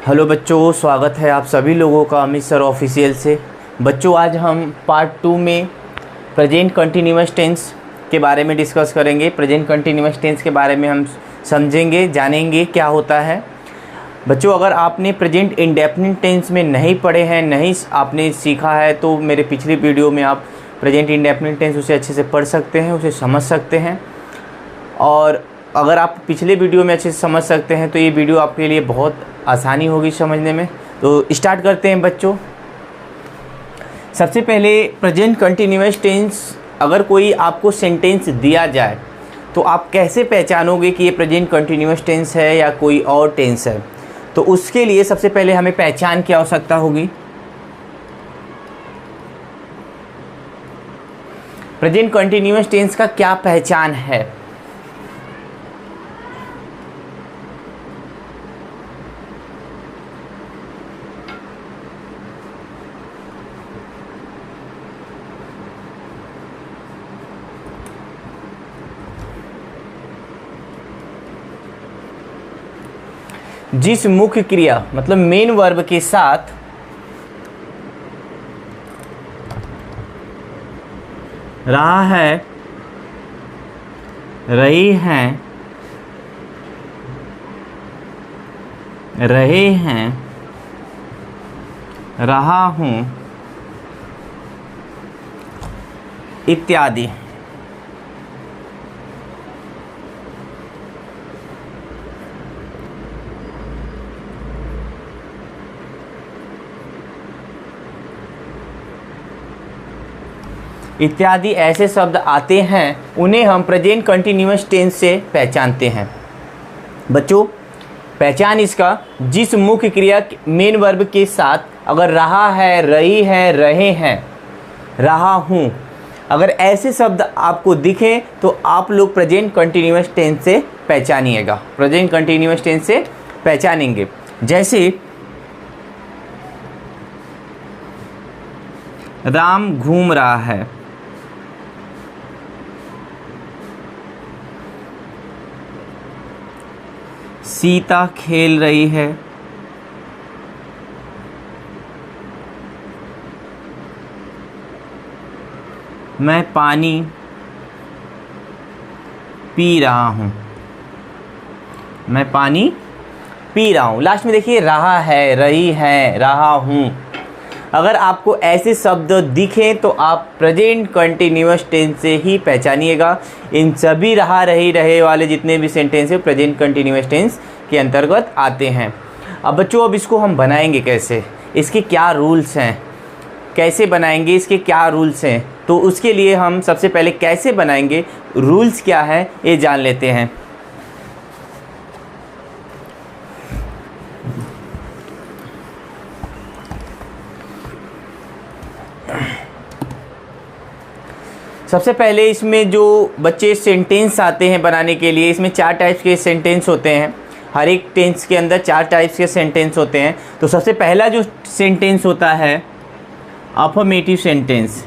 Hello बच्चों, स्वागत है आप सभी लोगों का अमित सर ऑफिशियल से। बच्चों, आज हम पार्ट 2 में प्रेजेंट कंटिन्यूअस टेंस के बारे में डिस्कस करेंगे। प्रेजेंट कंटिन्यूअस टेंस के बारे में हम समझेंगे, जानेंगे क्या होता है। बच्चों, अगर आपने प्रेजेंट इंडेफिनिट टेंस में नहीं पढ़े हैं, नहीं आपने सीखा है, तो मेरे पिछली वीडियो में आप प्रेजेंट इंडेफिनिट टेंस उसे अच्छे से पढ़ सकते हैं, उसे समझ सकते हैं। और अगर आप पिछले वीडियो में अच्छे से समझ सकते हैं तो ये वीडियो आपके लिए बहुत आसानी होगी समझने में। तो स्टार्ट करते हैं बच्चों। सबसे पहले प्रेजेंट कंटिन्यूअस टेंस, अगर कोई आपको सेंटेंस दिया जाए तो आप कैसे पहचानोगे कि ये प्रेजेंट कंटिन्यूअस टेंस है या कोई और टेंस है। तो उसके लिए सबसे पहले हमें पहचान की आवश्यकता होगी। प्रेजेंट कंटिन्यूअस टेंस का क्या पहचान है। जिस मुख्य क्रिया मतलब मेन वर्ब के साथ रहा है, रही हैं, रहे हैं, रहा हूं इत्यादि। इत्यादि ऐसे शब्द आते हैं, उन्हें हम प्रेजेंट कंटिन्यूअस टेंस से पहचानते हैं। बच्चों, पहचान इसका, जिस मुख्य क्रिया मेन वर्ब के साथ अगर रहा है, रही है, रहे हैं, रहा हूँ, अगर ऐसे शब्द आपको दिखें तो आप लोग प्रेजेंट कंटिन्यूअस टेंस से पहचानिएगा, प्रेजेंट कंटिन्यूअस टेंस से पहचानेंगे। जैसे राम घूम रहा है, सीता खेल रही है, मैं पानी पी रहा हूँ, मैं पानी पी रहा हूँ। लास्ट में देखिए, रहा है, रही है, रहा हूँ। अगर आपको ऐसे शब्द दिखें तो आप प्रेजेंट कंटिन्यूअस टेंस से ही पहचानिएगा। इन सभी रहा, रही, रहे वाले जितने भी सेंटेंस है प्रेजेंट कंटिन्यूअस टेंस के अंतर्गत आते हैं। अब बच्चों, अब इसको हम बनाएंगे कैसे, इसके क्या रूल्स हैं, कैसे बनाएंगे, इसके क्या रूल्स हैं, तो उसके लिए हम सबसे पहले कैसे बनाएंगे, रूल्स क्या है, ये जान लेते हैं। सबसे पहले इसमें जो बच्चे सेंटेंस आते हैं बनाने के लिए, इसमें 4 टाइप्स के सेंटेंस होते हैं। हर एक टेंस के अंदर 4 टाइप्स के सेंटेंस होते हैं। तो सबसे पहला जो सेंटेंस होता है अफर्मेटिव सेंटेंस,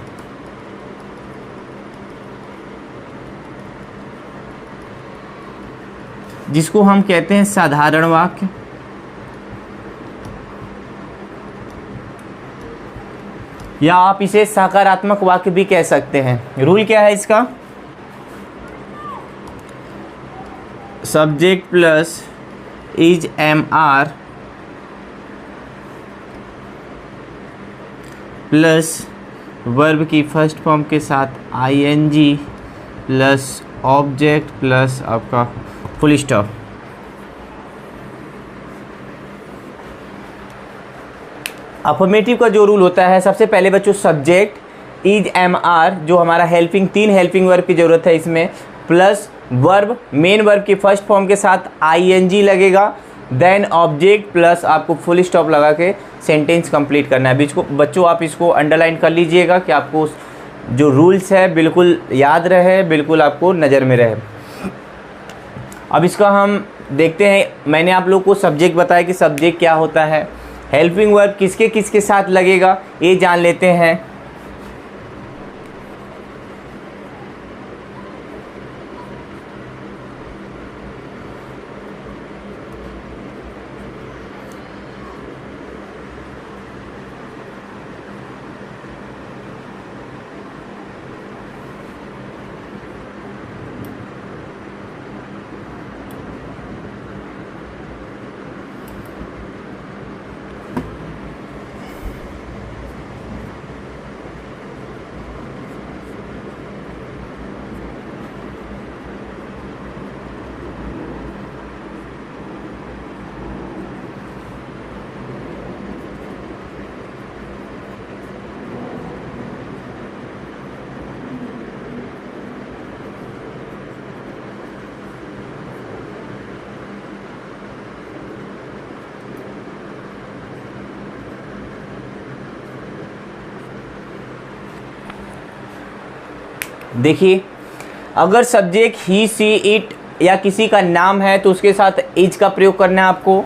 जिसको हम कहते हैं साधारण वाक्य, या आप इसे सकारात्मक वाक्य भी कह सकते हैं। रूल क्या है इसका, subject plus is am are plus verb की फर्स्ट फॉर्म के साथ I N G plus object plus आपका फुल स्टॉप। अफर्मेटिव का जो रूल होता है, सबसे पहले बच्चों सब्जेक्ट इज एम आर, जो हमारा हेल्पिंग, 3 हेल्पिंग वर्ब की ज़रूरत है इसमें, प्लस वर्ब मेन वर्ब की फर्स्ट फॉर्म के साथ आई एन जी लगेगा, देन ऑब्जेक्ट प्लस आपको फुल स्टॉप लगा के सेंटेंस कंप्लीट करना है। बच्चों आप इसको अंडरलाइन कर लीजिएगा कि आपको जो रूल्स है बिल्कुल याद रहे, बिल्कुल आपको नज़र में रहे। अब इसका हम देखते हैं। मैंने आप लोग को सब्जेक्ट बताया कि सब्जेक्ट क्या होता है, हेल्पिंग वर्ब किसके किसके साथ लगेगा ये जान लेते हैं। देखिए, अगर सब्जेक्ट ही, सी, इट या किसी का नाम है तो उसके साथ इज का प्रयोग करना है आपको।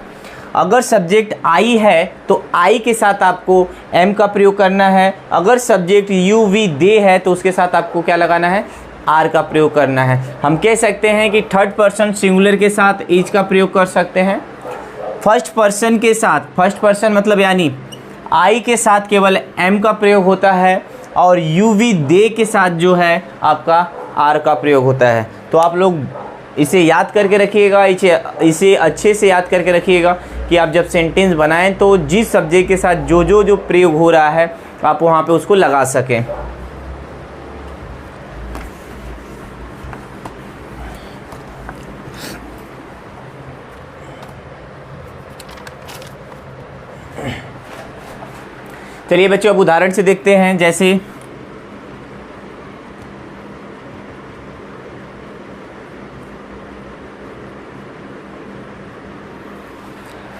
अगर सब्जेक्ट आई है तो आई के साथ आपको एम का प्रयोग करना है। अगर सब्जेक्ट यू, वी, दे है तो उसके साथ आपको क्या लगाना है, आर का प्रयोग करना है। हम कह सकते हैं कि थर्ड पर्सन सिंगुलर के साथ इज का प्रयोग कर सकते हैं। फर्स्ट पर्सन के साथ, फर्स्ट पर्सन मतलब यानी आई के साथ केवल एम का प्रयोग होता है और यू, वी, दे के साथ जो है आपका आर का प्रयोग होता है। तो आप लोग इसे याद करके रखिएगा, इसे अच्छे से याद करके रखिएगा कि आप जब सेंटेंस बनाएं तो जिस सब्जेक्ट के साथ जो प्रयोग हो रहा है आप वहाँ पे उसको लगा सकें। चलिए बच्चों, अब उदाहरण से देखते हैं। जैसे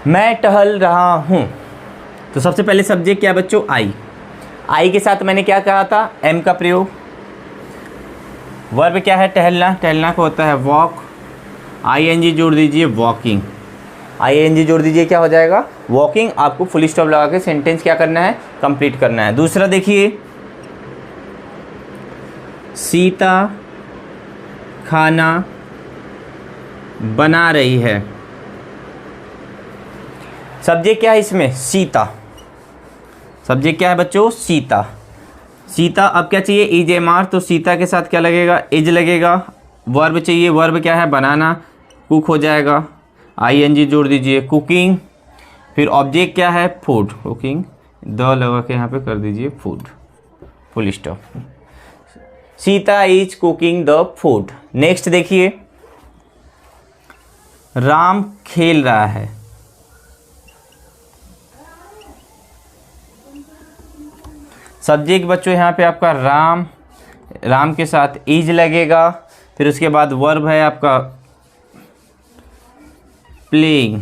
मैं टहल रहा हूं, तो सबसे पहले सब्जेक्ट क्या बच्चों, आई। आई के साथ मैंने क्या कहा था, एम का प्रयोग। वर्ब क्या है, टहलना, टहलना को होता है वॉक। आईएनजी जोड़ दीजिए, वॉकिंग। आईएनजी जोड़ दीजिए, क्या हो जाएगा, वॉकिंग। आपको फुल स्टॉप लगा के सेंटेंस क्या करना है, कंप्लीट करना है। दूसरा देखिए, सीता खाना बना रही है। सब्जेक्ट क्या है इसमें, सीता। सब्जेक्ट क्या है बच्चों, सीता। सीता, अब क्या चाहिए, इज, एम, आर, तो सीता के साथ क्या लगेगा, इज लगेगा। वर्ब चाहिए, वर्ब क्या है, बनाना, कुक हो जाएगा। आईएनजी जोड़ दीजिए, कुकिंग। फिर ऑब्जेक्ट क्या है, फूड, कुकिंग, द लगा के यहाँ पे कर दीजिए food, full stop. Sita is cooking the food. Next देखिए, राम खेल रहा है। सब्जेक्ट बच्चों यहाँ पे आपका राम, राम के साथ इज लगेगा। फिर उसके बाद वर्ब है आपका प्लेइंग।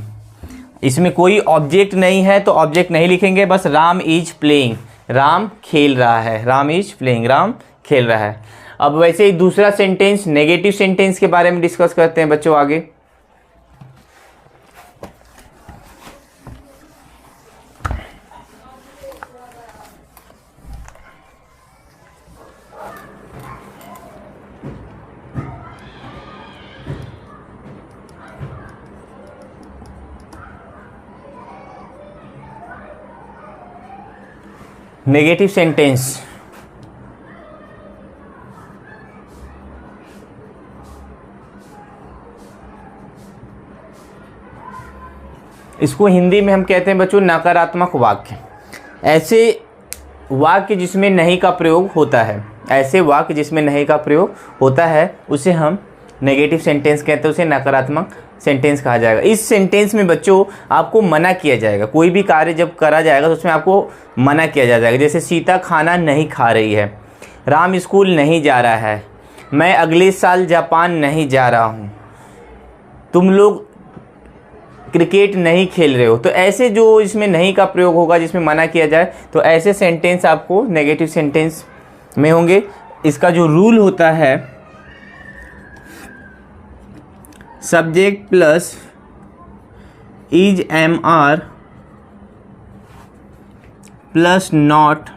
इसमें कोई ऑब्जेक्ट नहीं है तो ऑब्जेक्ट नहीं लिखेंगे, बस राम इज प्लेइंग, राम खेल रहा है, राम इज प्लेइंग, राम खेल रहा है। अब वैसे ही दूसरा सेंटेंस, नेगेटिव सेंटेंस के बारे में डिस्कस करते हैं बच्चों आगे। नेगेटिव सेंटेंस, इसको हिंदी में हम कहते हैं बच्चों नकारात्मक वाक्य। ऐसे वाक्य जिसमें नहीं का प्रयोग होता है, ऐसे वाक्य जिसमें नहीं का प्रयोग होता है उसे हम नेगेटिव सेंटेंस कहते हैं, उसे नकारात्मक सेंटेंस कहा जाएगा। इस सेंटेंस में बच्चों आपको मना किया जाएगा, कोई भी कार्य जब करा जाएगा तो उसमें आपको मना किया जाएगा। जैसे सीता खाना नहीं खा रही है, राम स्कूल नहीं जा रहा है, मैं अगले साल जापान नहीं जा रहा हूँ, तुम लोग क्रिकेट नहीं खेल रहे हो। तो ऐसे जो इसमें नहीं का प्रयोग होगा जिसमें मना किया जाए, तो ऐसे सेंटेंस आपको नेगेटिव सेंटेंस में होंगे। इसका जो रूल होता है, subject plus is, am, are plus not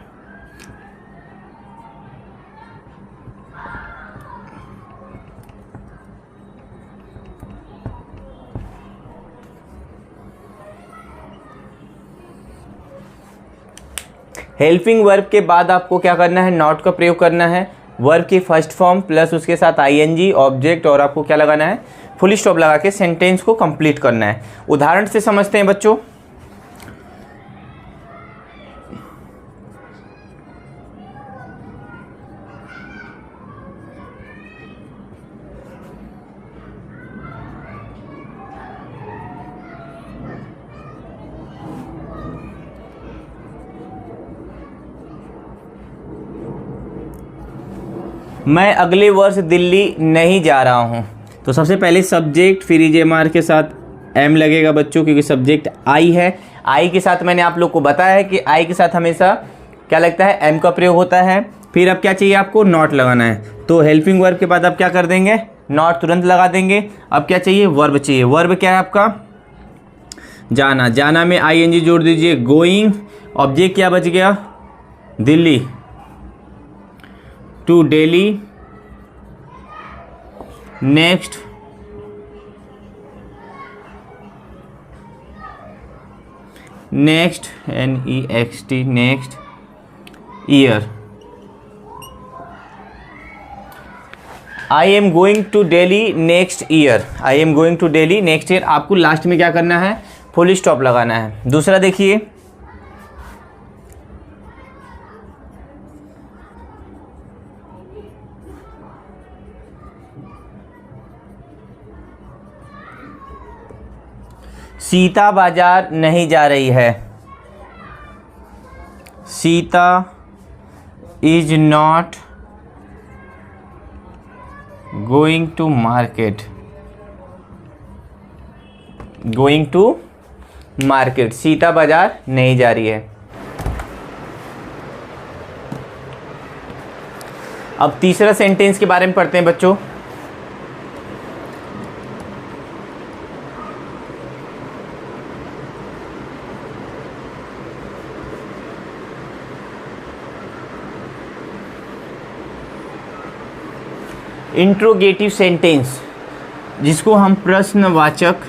helping verb के बाद आपको क्या करना है, नॉट का प्रयोग करना है। वर्ब की फर्स्ट फॉर्म प्लस उसके साथ आईएनजी, ऑब्जेक्ट, और आपको क्या लगाना है, फुल स्टॉप लगा के सेंटेंस को कंप्लीट करना है। उदाहरण से समझते हैं बच्चों। मैं अगले वर्ष दिल्ली नहीं जा रहा हूँ, तो सबसे पहले सब्जेक्ट, फिर इज, एम, आर के साथ एम लगेगा बच्चों, क्योंकि सब्जेक्ट आई है। आई के साथ मैंने आप लोग को बताया है कि आई के साथ हमेशा क्या लगता है, एम का प्रयोग होता है। फिर अब क्या चाहिए आपको, नॉट लगाना है। तो हेल्पिंग वर्ब के बाद आप क्या कर देंगे, नॉट तुरंत लगा देंगे। अब क्या चाहिए, वर्ब चाहिए। वर्ब क्या है आपका, जाना। जाना में आईएनजी जोड़ दीजिए, गोइंग। ऑब्जेक्ट क्या बच गया, Delhi, to Delhi. Next next NEXT, next year. I am going to Delhi next year, I am going to Delhi next year. आपको लास्ट में क्या करना है, फुल स्टॉप लगाना है। दूसरा देखिए, सीता बाजार नहीं जा रही है, Sita is not going to market, going to market, Sita बाजार नहीं जा रही है। अब तीसरा सेंटेंस के बारे में पढ़ते हैं बच्चों। इंट्रोगेटिव सेंटेंस, जिसको हम प्रश्नवाचक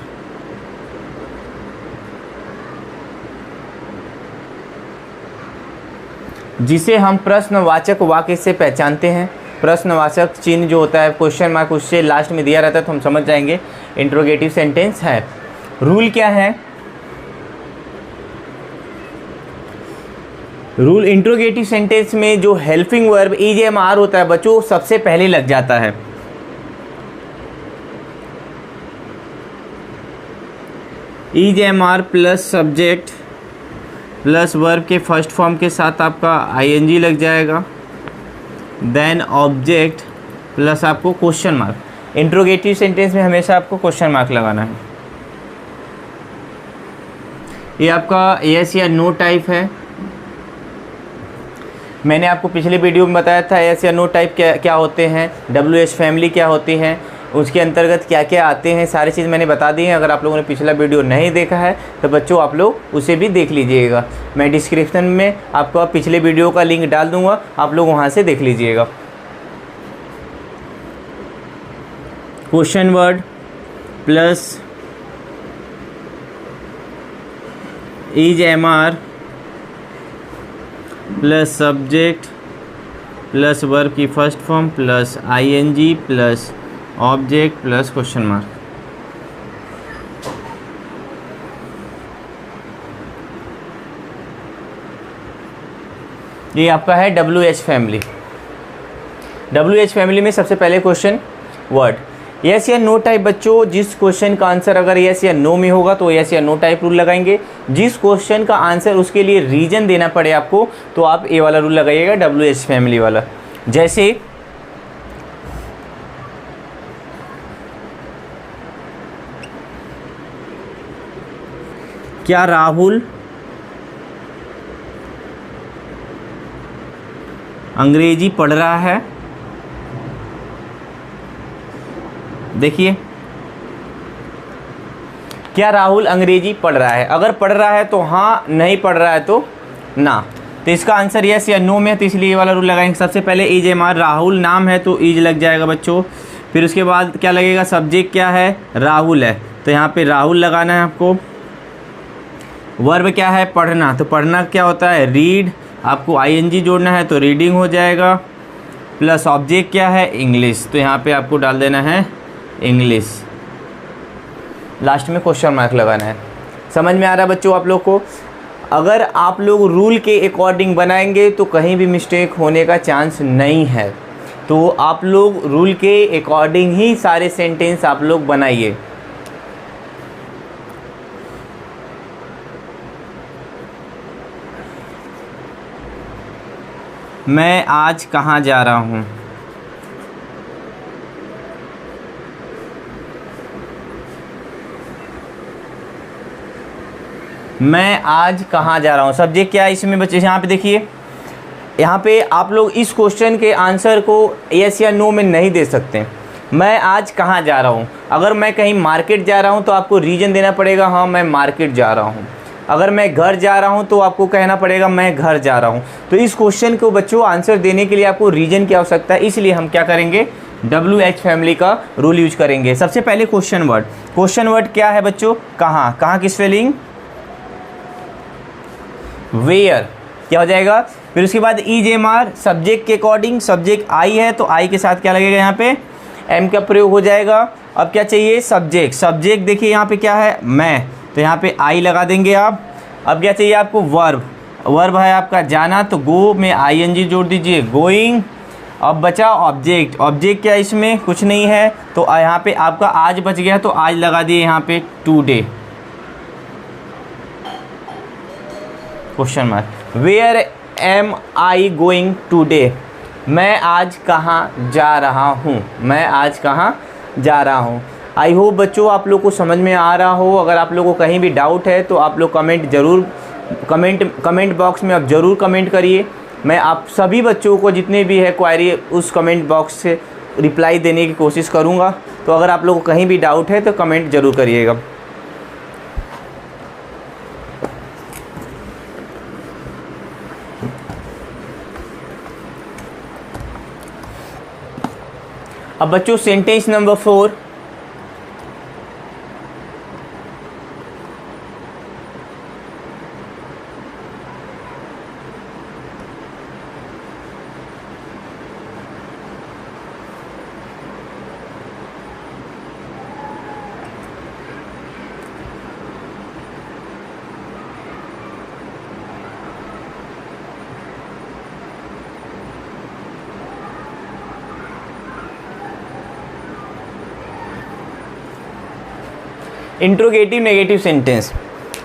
जिसे हम प्रश्नवाचक वाक्य से पहचानते हैं। प्रश्नवाचक चिन्ह जो होता है, क्वेश्चन मार्क, उससे लास्ट में दिया रहता है, तो हम समझ जाएंगे इंट्रोगेटिव सेंटेंस है। रूल क्या है, रूल इंट्रोगेटिव सेंटेंस में जो helping verb is am are होता है बच्चों, सबसे पहले लग जाता है। Is am are plus subject plus verb के फर्स्ट फॉर्म के साथ आपका आईएनजी लग जाएगा, देन ऑब्जेक्ट प्लस आपको क्वेश्चन मार्क। इंट्रोगेटिव सेंटेंस में हमेशा आपको क्वेश्चन मार्क लगाना है। ये आपका यस या नो टाइप है। मैंने आपको पिछले वीडियो में बताया था यस या नो टाइप क्या क्या होते हैं, WH फैमिली क्या होती है, उसके अंतर्गत क्या क्या आते हैं, सारी चीज़ मैंने बता दी है। अगर आप लोगों ने पिछला वीडियो नहीं देखा है तो बच्चों आप लोग उसे भी देख लीजिएगा। मैं डिस्क्रिप्शन में आपको पिछले वीडियो का लिंक डाल दूँगा, आप लोग वहाँ से देख लीजिएगा। Question word plus is am are plus subject plus verb की first form plus ING plus object plus question mark. ये आपका है WH फैमिली। WH फैमिली में सबसे पहले क्वेश्चन वर्ड यस या नो टाइप। बच्चों जिस क्वेश्चन का आंसर अगर यस या नो में होगा तो यस या नो टाइप रूल लगाएंगे। जिस क्वेश्चन का आंसर उसके लिए रीजन देना पड़े आपको तो आप ए वाला रूल लगाइएगा, WH फैमिली वाला। जैसे क्या राहुल अंग्रेजी पढ़ रहा है। देखिए क्या राहुल अंग्रेजी पढ़ रहा है, अगर पढ़ रहा है तो हाँ, नहीं पढ़ रहा है तो ना। तो इसका आंसर यस या नो में है, तो इसलिए ये वाला रूल लगाएंगे। सबसे पहले इज एम आर, राहुल नाम है तो इज लग जाएगा बच्चों। फिर उसके बाद क्या लगेगा, सब्जेक्ट क्या है, राहुल है तो यहाँ पे राहुल लगाना है आपको। वर्ब क्या है, पढ़ना, तो पढ़ना क्या होता है, रीड, आपको आईएनजी जोड़ना है तो रीडिंग हो जाएगा। प्लस ऑब्जेक्ट क्या है, इंग्लिश, तो यहाँ पे आपको डाल देना है इंग्लिश। लास्ट में क्वेश्चन मार्क लगाना है। समझ में आ रहा है बच्चों आप लोग को। अगर आप लोग रूल के अकॉर्डिंग बनाएंगे तो कहीं भी मिस्टेक होने का चांस नहीं है। तो आप लोग रूल के अकॉर्डिंग ही सारे सेंटेंस आप लोग बनाइए। मैं आज कहाँ जा रहा हूँ, मैं आज कहाँ जा रहा हूँ। सब्जेक्ट क्या है इसमें बच्चे, यहाँ पे देखिए यहाँ पे आप लोग इस क्वेश्चन के आंसर को यस या नो में नहीं दे सकते। मैं आज कहाँ जा रहा हूँ, अगर मैं कहीं मार्केट जा रहा हूँ तो आपको रीजन देना पड़ेगा, हाँ मैं मार्केट जा रहा हूँ। अगर मैं घर जा रहा हूँ तो आपको कहना पड़ेगा मैं घर जा रहा हूँ। तो इस क्वेश्चन को बच्चों आंसर देने के लिए आपको रीजन की आवश्यकता है, इसलिए हम क्या करेंगे, WH फैमिली का रूल यूज करेंगे। सबसे पहले क्वेश्चन वर्ड क्या है बच्चों, कहाँ की स्पेलिंग, वेयर, क्या हो जाएगा। फिर उसके बाद EJMR सब्जेक्ट के अकॉर्डिंग, सब्जेक्ट आई है तो आई के साथ क्या लगेगा, यहाँ पे एम का प्रयोग हो जाएगा। अब क्या चाहिए, सब्जेक्ट देखिए यहाँ पे क्या है, मैं, तो यहाँ पे आई लगा देंगे आप। अब क्या चाहिए आपको, वर्ब है आपका जाना, तो गो में ING जोड़ दीजिए, गोइंग। अब बचा ऑब्जेक्ट क्या इसमें कुछ नहीं है, तो यहाँ पे आपका आज बच गया, तो आज लगा दिए यहाँ पे today, question mark. Where am I going today, मैं आज कहाँ जा रहा हूँ, मैं आज कहाँ जा रहा हूँ। आई होप बच्चों आप लोग को समझ में आ रहा हो। अगर आप लोगों को कहीं भी डाउट है तो आप लोग कमेंट बॉक्स में आप ज़रूर कमेंट करिए। मैं आप सभी बच्चों को जितने भी है क्वेरी उस कमेंट बॉक्स से रिप्लाई देने की कोशिश करूँगा। तो अगर आप लोगों को कहीं भी डाउट है तो कमेंट ज़रूर करिएगा। अब बच्चों sentence number 4, interrogative negative sentence,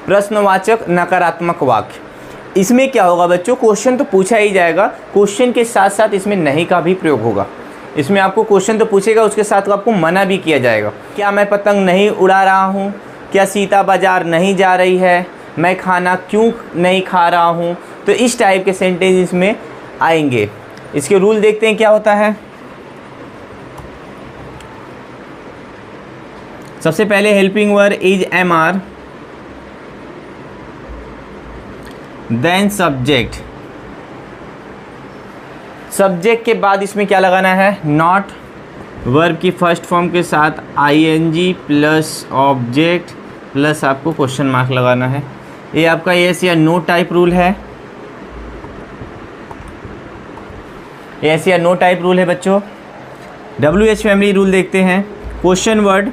प्रश्नवाचक नकारात्मक वाक्य। इसमें क्या होगा बच्चों, क्वेश्चन तो पूछा ही जाएगा, क्वेश्चन के साथ साथ इसमें नहीं का भी प्रयोग होगा। इसमें आपको क्वेश्चन तो पूछेगा, उसके साथ आपको मना भी किया जाएगा। क्या मैं पतंग नहीं उड़ा रहा हूँ, क्या सीता बाजार नहीं जा रही है, मैं खाना क्यों नहीं खा रहा हूँ। तो इस टाइप के सेंटेंस इसमें आएंगे। इसके रूल देखते हैं क्या होता है। सबसे पहले helping verb is MR, then subject के बाद इसमें क्या लगाना है, नॉट। वर्ब की फर्स्ट फॉर्म के साथ ING प्लस ऑब्जेक्ट प्लस आपको क्वेश्चन मार्क लगाना है। ये आपका यस या नो टाइप रूल है, यस या नो टाइप रूल है बच्चों। WH फैमिली रूल देखते हैं। क्वेश्चन वर्ड,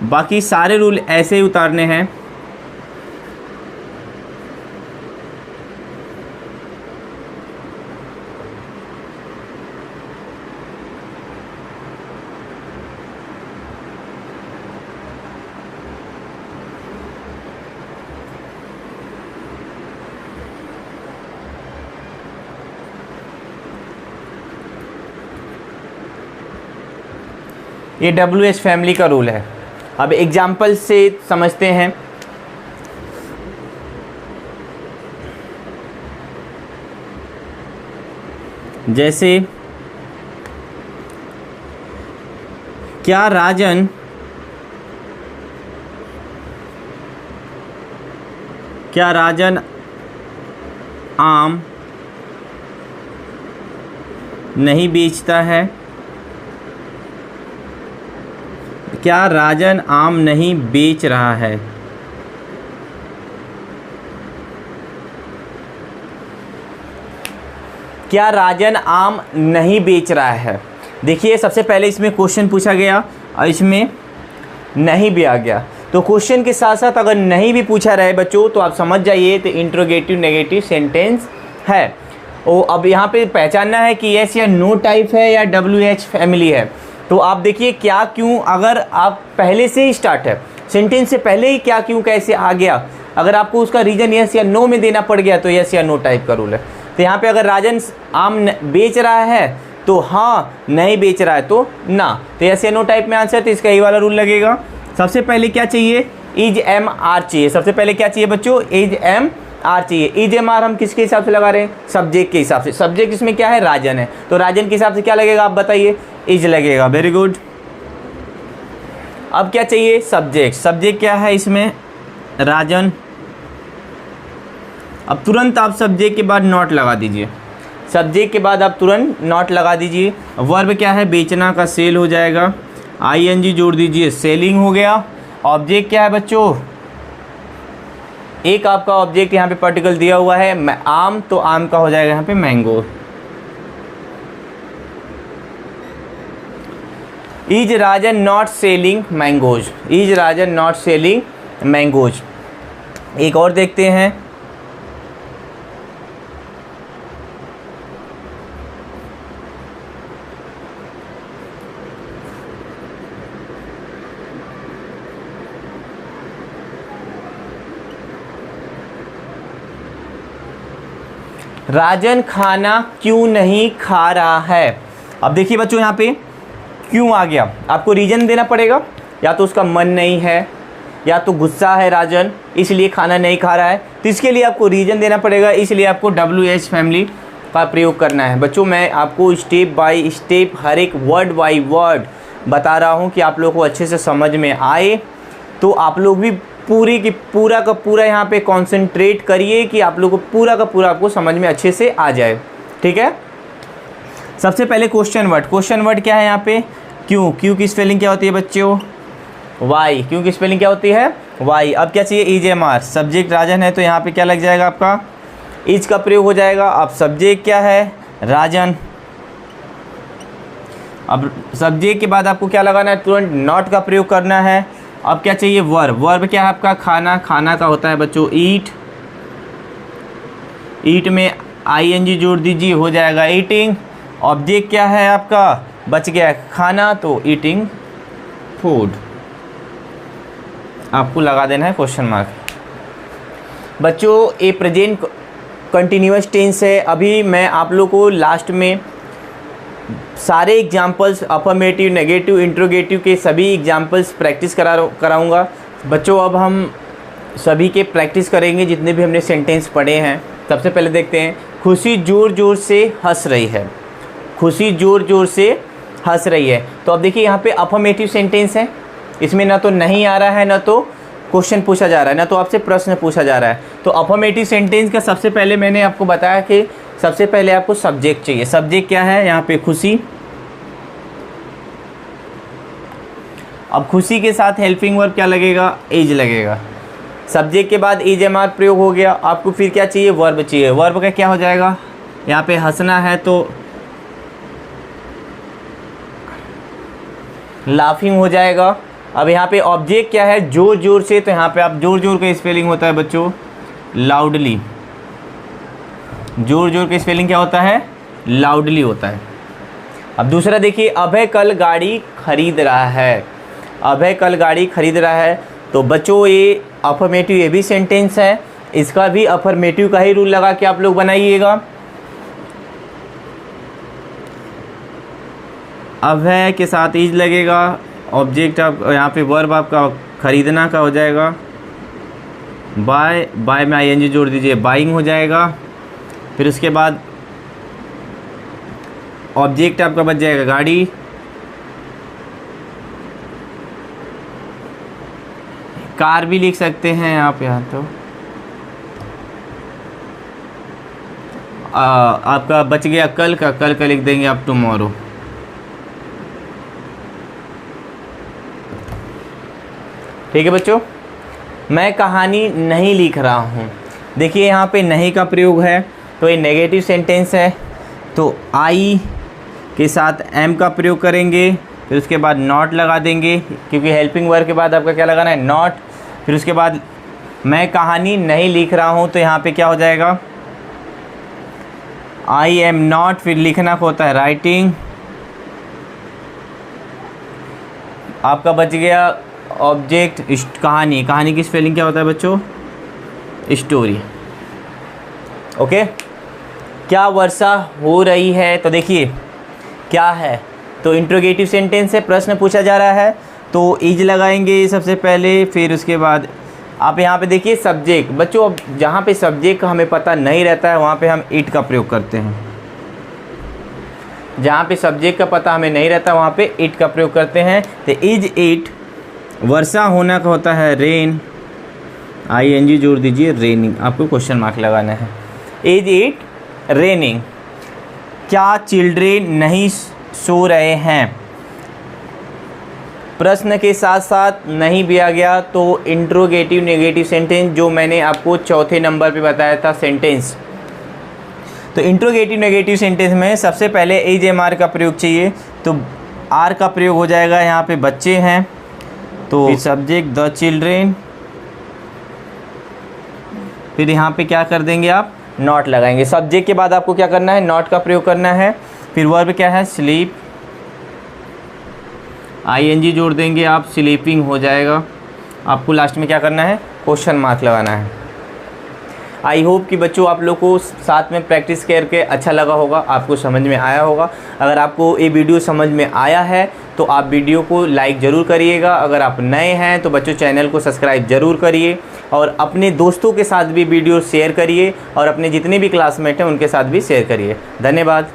बाकी सारे रूल ऐसे ही उतारने हैं। ये WH फैमिली का रूल है। अब एग्जाम्पल से समझते हैं। जैसे क्या राजन आम नहीं बेचता है, क्या राजन आम नहीं बेच रहा है। क्या राजन आम नहीं बेच रहा है। देखिए सबसे पहले इसमें क्वेश्चन पूछा गया और इसमें नहीं भी आ गया। तो क्वेश्चन के साथ साथ अगर नहीं भी पूछा रहे बच्चों तो आप समझ जाइए तो इंट्रोगेटिव नेगेटिव सेंटेंस है। और अब यहाँ पे पहचानना है कि यस या नो टाइप है या WH फैमिली है। तो आप देखिए क्या क्यों, अगर आप पहले से ही स्टार्ट है सेंटेंस से पहले ही क्या क्यों कैसे आ गया, अगर आपको उसका रीजन यस या नो में देना पड़ गया तो यस या नो टाइप का रूल है। तो यहाँ पे अगर राजन आम बेच रहा है तो हाँ, नहीं बेच रहा है तो ना, तो यस या नो टाइप में आंसर, तो इसका यही वाला रूल लगेगा। सबसे पहले क्या चाहिए, इज MR चाहिए। सबसे पहले क्या चाहिए बच्चों, इज आर चाहिए। इज एम आर हम किसके हिसाब से लगा रहे हैं? सब्जेक्ट के हिसाब से। सब्जेक्ट इसमें क्या है? राजन है, तो राजन के हिसाब से क्या लगेगा आप बताइए? इज लगेगा। Very good. अब क्या चाहिए? सब्जेक्ट। सब्जेक्ट क्या है इसमें? राजन। अब तुरंत आप सब्जेक्ट के बाद नॉट लगा दीजिए। सब्जेक्ट के बाद आप तुरंत नॉट लगा दीजिए। वर्ब क्या है? बेचना का सेल हो जाएगा। आईएनजी जोड़ दीजिए, सेलिंग हो गया। ऑब्जेक्ट क्या है बच्चों? एक आपका ऑब्जेक्ट यहाँ पे पार्टिकल दिया हुआ है आम, तो आम का हो जाएगा यहाँ पे mango. Is Rajan not selling mangoes? Is Rajan not selling mangoes. एक और देखते हैं। राजन खाना क्यों नहीं खा रहा है? अब देखिए बच्चों, यहाँ पे क्यों आ गया, आपको रीजन देना पड़ेगा। या तो उसका मन नहीं है, या तो गुस्सा है राजन इसलिए खाना नहीं खा रहा है, तो इसके लिए आपको रीजन देना पड़ेगा। इसलिए आपको WH फैमिली का प्रयोग करना है। बच्चों मैं आपको स्टेप बाय स्टेप हर एक वर्ड बाय वर्ड बता रहा हूँ कि आप लोगों को अच्छे से समझ में आए। तो आप लोग भी पूरा का पूरा यहाँ पे कंसंट्रेट करिए कि आप लोग को पूरा का पूरा आपको समझ में अच्छे से आ जाए। ठीक है। सबसे पहले क्वेश्चन वर्ड। क्वेश्चन वर्ड क्या है यहाँ पे? क्यों। क्यों की स्पेलिंग क्या होती है बच्चों? वाई। क्यों की स्पेलिंग क्या होती है? वाई। अब क्या चाहिए? Is am are. Subject Rajan है तो यहाँ पे क्या लग जाएगा आपका? इज का प्रयोग हो जाएगा। अब सब्जेक्ट क्या है? राजन। अब सब्जेक्ट के बाद आपको क्या लगाना है? तुरंत नॉट का प्रयोग करना है। अब क्या चाहिए? वर्ब। वर्ब क्या है आपका? खाना। खाना का होता है बच्चों ईट। ईट में ING जोड़ दीजिए, हो जाएगा ईटिंग। ऑब्जेक्ट क्या है आपका? बच गया खाना, तो ईटिंग फूड। आपको लगा देना है क्वेश्चन मार्क। बच्चों ये प्रेजेंट कंटिन्यूअस टेंस है। अभी मैं आप लोग को लास्ट में सारे एग्जाम्पल्स अफर्मेटिव, नेगेटिव, इंट्रोगेटिव के सभी एग्जाम्पल्स प्रैक्टिस कराऊंगा। बच्चों अब हम सभी के प्रैक्टिस करेंगे जितने भी हमने सेंटेंस पढ़े हैं। सबसे पहले देखते हैं। खुशी ज़ोर ज़ोर से हंस रही है। खुशी ज़ोर ज़ोर से हंस रही है। तो अब देखिए यहाँ पे अफर्मेटिव सेंटेंस है। इसमें ना तो नहीं आ रहा है, ना तो क्वेश्चन पूछा जा रहा है, ना तो आपसे प्रश्न पूछा जा रहा है। तो अफर्मेटिव सेंटेंस का सबसे पहले मैंने आपको बताया कि सबसे पहले आपको सब्जेक्ट चाहिए। सब्जेक्ट क्या है यहाँ पे? खुशी। अब खुशी के साथ हेल्पिंग वर्ब क्या लगेगा? इज लगेगा। सब्जेक्ट के बाद इज एम आर प्रयोग हो गया। आपको फिर क्या चाहिए? वर्ब चाहिए। वर्ब का क्या हो जाएगा? यहाँ पे हंसना है तो लाफिंग हो जाएगा। अब यहाँ पे ऑब्जेक्ट क्या है? जोर जोर से, तो यहाँ पे आप जोर जोर का स्पेलिंग होता है बच्चों लाउडली। जोर जोर का स्पेलिंग क्या होता है? लाउडली होता है। अब दूसरा देखिए, अभय कल गाड़ी खरीद रहा है। अभय कल गाड़ी खरीद रहा है। तो बच्चों ये अफर्मेटिव, ये भी सेंटेंस है, इसका भी अफर्मेटिव का ही रूल लगा के आप लोग बनाइएगा। अभय के साथ इज लगेगा। ऑब्जेक्ट आप यहाँ पे वर्ब आपका खरीदना का हो जाएगा। बाय। बाय में ING जोड़ दीजिए, बाइंग हो जाएगा। फिर उसके बाद ऑब्जेक्ट आपका बच जाएगा गाड़ी। कार भी लिख सकते हैं आप यहाँ। तो आपका बच गया कल का। कल का लिख देंगे आप टुमारो। ठीक है बच्चों। मैं कहानी नहीं लिख रहा हूँ। देखिए यहाँ पे नहीं का प्रयोग है, तो ये नेगेटिव सेंटेंस है। तो आई के साथ एम का प्रयोग करेंगे। फिर उसके बाद नॉट लगा देंगे, क्योंकि हेल्पिंग वर्ब के बाद आपका क्या लगाना है? नॉट। फिर उसके बाद मैं कहानी नहीं लिख रहा हूँ, तो यहाँ पे क्या हो जाएगा? I am not. फिर लिखना को होता है राइटिंग। आपका बच गया ऑब्जेक्ट कहानी। कहानी की स्पेलिंग क्या होता है बच्चों? स्टोरी। ओके। क्या वर्षा हो रही है? तो देखिए क्या है, तो इंट्रोगेटिव सेंटेंस है, प्रश्न पूछा जा रहा है, तो इज लगाएंगे सबसे पहले। फिर उसके बाद आप यहाँ पे देखिए सब्जेक्ट, बच्चों अब जहाँ पे सब्जेक्ट का हमें पता नहीं रहता है वहाँ पे हम इट का प्रयोग करते हैं। जहाँ पे सब्जेक्ट का पता हमें नहीं रहता वहाँ पे इट का प्रयोग करते हैं। तो इज इट, वर्षा होना का होता है रेन, ING जोड़ दीजिए, रेनिंग, आपको क्वेश्चन मार्क लगाना है। इज इट रेनिंग, क्या चिल्ड्रेन नहीं सो रहे हैं, प्रश्न के साथ साथ नहीं दिया गया तो इंट्रोगेटिव नेगेटिव सेंटेंस, जो मैंने आपको चौथे नंबर पे बताया था सेंटेंस। तो इंट्रोगेटिव नेगेटिव सेंटेंस में सबसे पहले इज MR का प्रयोग चाहिए, तो आर का प्रयोग हो जाएगा, यहाँ पे बच्चे हैं तो सब्जेक्ट द चिल्ड्रेन, फिर यहाँ पे क्या कर देंगे आप, नॉट लगाएंगे। सब्जेक्ट के बाद आपको क्या करना है, नॉट का प्रयोग करना है। फिर वर्ब क्या है, स्लीप, ING जोड़ देंगे आप, स्लीपिंग हो जाएगा। आपको लास्ट में क्या करना है, क्वेश्चन मार्क लगाना है। आई होप कि बच्चों आप लोग को साथ में प्रैक्टिस करके अच्छा लगा होगा, आपको समझ में आया होगा। अगर आपको ये वीडियो समझ में आया है तो आप वीडियो को लाइक ज़रूर करिएगा। अगर आप नए हैं तो बच्चों चैनल को सब्सक्राइब ज़रूर करिए और अपने दोस्तों के साथ भी वीडियो शेयर करिए और अपने जितने भी क्लासमेट हैं उनके साथ भी शेयर करिए। धन्यवाद।